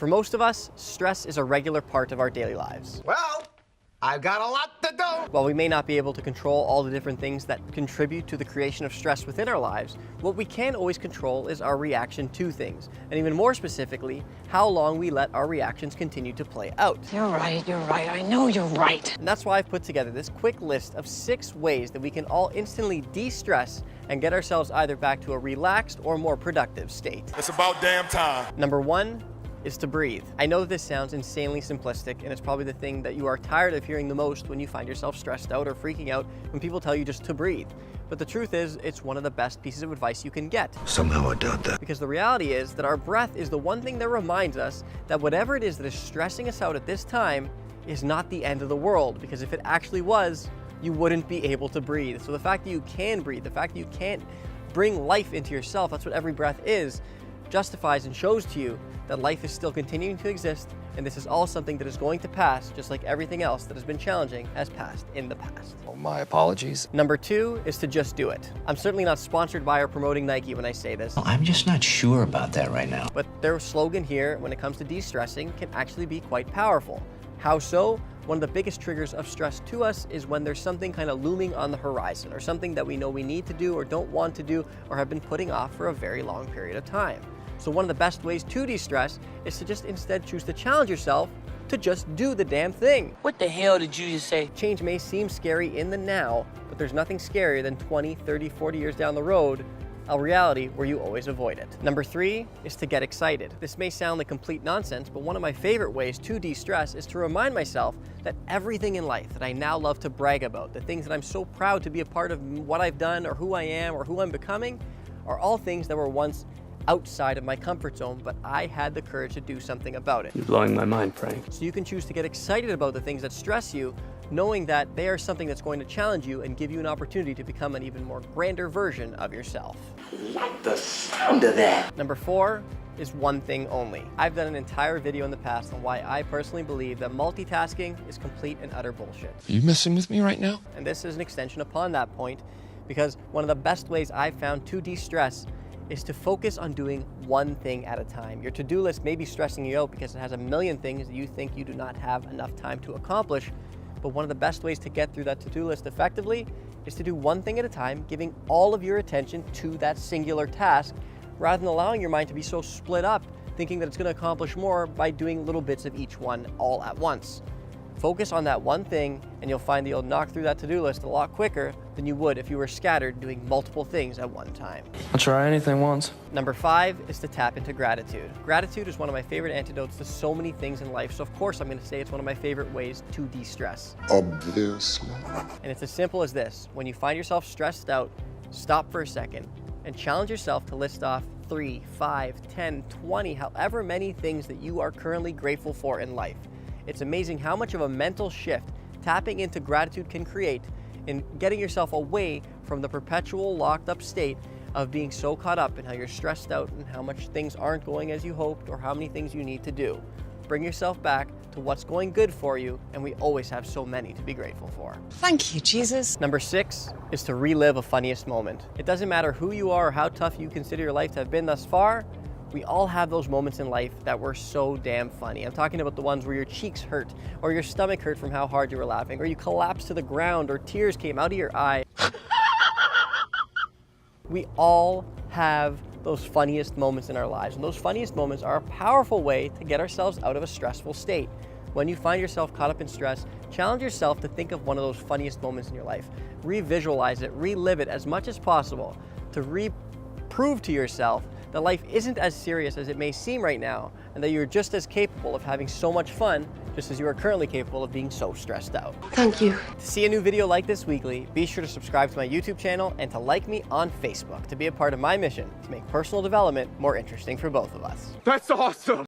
For most of us, stress is a regular part of our daily lives. Well, I've got a lot to do. While we may not be able to control all the different things that contribute to the creation of stress within our lives, what we can always control is our reaction to things, and even more specifically, how long we let our reactions continue to play out. You're right, I know you're right. And that's why I've put together this quick list of 6 ways that we can all instantly de-stress and get ourselves either back to a relaxed or more productive state. It's about damn time. Number 1 is to breathe. I know that this sounds insanely simplistic, and it's probably the thing that you are tired of hearing the most when you find yourself stressed out or freaking out when people tell you just to breathe. But the truth is, it's one of the best pieces of advice you can get. Somehow I doubt that. Because the reality is that our breath is the one thing that reminds us that whatever it is that is stressing us out at this time is not the end of the world, because if it actually was, you wouldn't be able to breathe. So the fact that you can breathe, the fact that you can't bring life into yourself, that's what every breath is, justifies and shows to you that life is still continuing to exist, and this is all something that is going to pass, just like everything else that has been challenging has passed in the past. Oh, my apologies. Number 2 is to just do it. I'm certainly not sponsored by or promoting Nike when I say this, I'm just not sure about that right now. but their slogan here when it comes to de-stressing can actually be quite powerful. How so? One of the biggest triggers of stress to us is when there's something kind of looming on the horizon, or something that we know we need to do or don't want to do or have been putting off for a very long period of time. So one of the best ways to de-stress is to just instead choose to challenge yourself to just do the damn thing. What the hell did you just say? Change may seem scary in the now, but there's nothing scarier than 20, 30, 40 years down the road, a reality where you always avoid it. Number 3 is to get excited. This may sound like complete nonsense, but one of my favorite ways to de-stress is to remind myself that everything in life that I now love to brag about, the things that I'm so proud to be a part of what I've done or who I am or who I'm becoming, are all things that were once outside of my comfort zone, but I had the courage to do something about it. You're blowing my mind, Frank. So you can choose to get excited about the things that stress you, knowing that they are something that's going to challenge you and give you an opportunity to become an even more grander version of yourself. Like the sound of that. Number 4 is one thing only. I've done an entire video in the past on why I personally believe that multitasking is complete and utter bullshit. Are you messing with me right now? And this is an extension upon that point, because one of the best ways I've found to de-stress is to focus on doing one thing at a time. Your to-do list may be stressing you out because it has a million things that you think you do not have enough time to accomplish, but one of the best ways to get through that to-do list effectively is to do one thing at a time, giving all of your attention to that singular task, rather than allowing your mind to be so split up, thinking that it's going to accomplish more by doing little bits of each one all at once. Focus on that one thing, and you'll find that you'll knock through that to-do list a lot quicker than you would if you were scattered doing multiple things at one time. I'll try anything once. Number 5 is to tap into gratitude. Gratitude is one of my favorite antidotes to so many things in life, so of course I'm going to say it's one of my favorite ways to de-stress. Obviously. And it's as simple as this. When you find yourself stressed out, stop for a second and challenge yourself to list off 3, 5, 10, 20, however many things that you are currently grateful for in life. It's amazing how much of a mental shift tapping into gratitude can create in getting yourself away from the perpetual locked up state of being so caught up in how you're stressed out and how much things aren't going as you hoped or how many things you need to do. Bring yourself back to what's going good for you, and we always have so many to be grateful for. Thank you, Jesus. Number 6 is to relive a funniest moment. It doesn't matter who you are or how tough you consider your life to have been thus far, we all have those moments in life that were so damn funny. I'm talking about the ones where your cheeks hurt, or your stomach hurt from how hard you were laughing, or you collapsed to the ground, or tears came out of your eye. We all have those funniest moments in our lives, and those funniest moments are a powerful way to get ourselves out of a stressful state. When you find yourself caught up in stress, challenge yourself to think of one of those funniest moments in your life. Revisualize it, relive it as much as possible to prove to yourself that life isn't as serious as it may seem right now, and that you're just as capable of having so much fun just as you are currently capable of being so stressed out. Thank you. To see a new video like this weekly, be sure to subscribe to my YouTube channel and to like me on Facebook to be a part of my mission to make personal development more interesting for both of us. That's awesome.